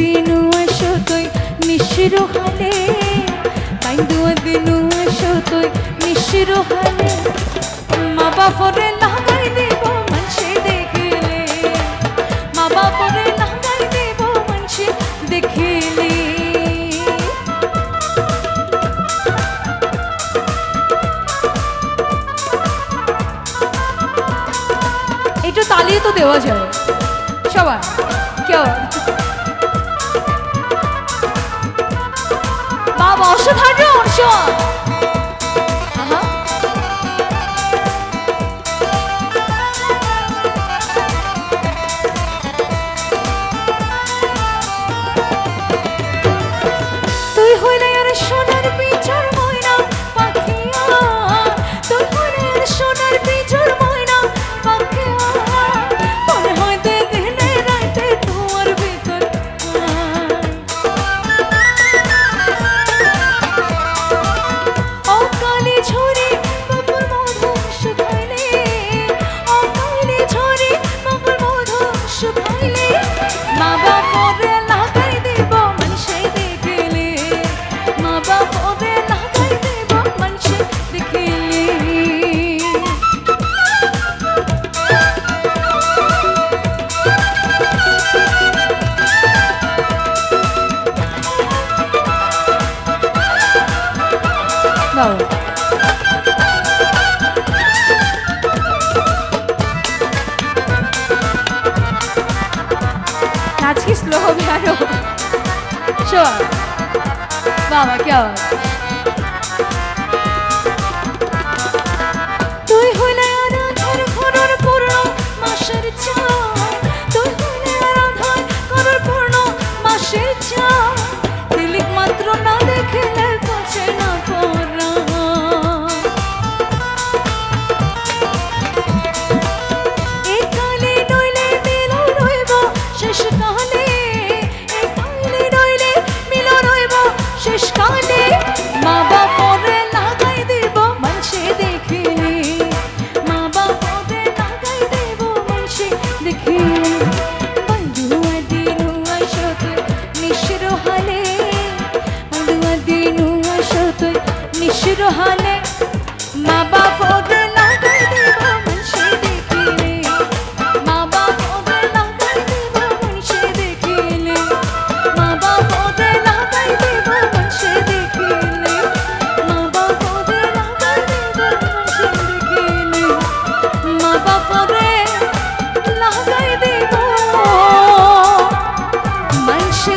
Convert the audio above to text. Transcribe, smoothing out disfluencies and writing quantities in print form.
দিনু আসো তুই নিশির হালে বাইন্দুয়া দিনু আসো তুই নিশির হালে মা বাপরে লাগাই দেব মানুষে দেখিলে মা বাপরে লাগাই দেব মানুষে দেখিলে একটু তালিয়ে তো দেওয়া যায় সবার কেউ বাবা অসাধারণ শোন তুই হইলে আর সোনার পিছর ময়না পাখিয়া তুই হইলে আর সোনার পিছর ময়না পাখিয়া মনে হইতে দিনে রাইতে তোমার ভিতর ও কালি ঝরে বাবুর মধু শুকাইলে ও কালি ঝরে বাবুর মধু শুকাইলে মা বাপরে লাগাই দেব মানুষে দেখিলে মা বাপরে লাগাই দেব মানুষে দেখিলে বাবা नाच की स्लो हो गया रो शोर बाबा क्या हुआ তুই হইলে আরাধার ঘরের পূর্ণ মাসের চাঁদ তুই হইলে আরাধার ঘরের পূর্ণ মাসের চাঁদ তিলক মাত্র না দেখিলে কাছে না পড়া এই কালে নইলে মিল রইব শেষ কালে এই কালে নইলে মিল রইব শেষ কালে মা বাপরে লাগাই দেব মানুষে দেখিলে মা বাপরে লাগাই দেব মানুষে দেখিলে বন্ধুয়া দিনু আসো তুই নিশির হালে বন্ধুয়া দিনু আসো তুই নিশির হালে মা বাপরে লাগাই দেব মানুষে দেখিলে মা বাপরে লাগাই দেব মানুষে দেখিলে মা বাপরে লাগাই দেব মানুষে দেখিলে মা বাপরে লাগাই দেব মানুষে দেখিলে মা বাপরে লাগাই দেব মানুষে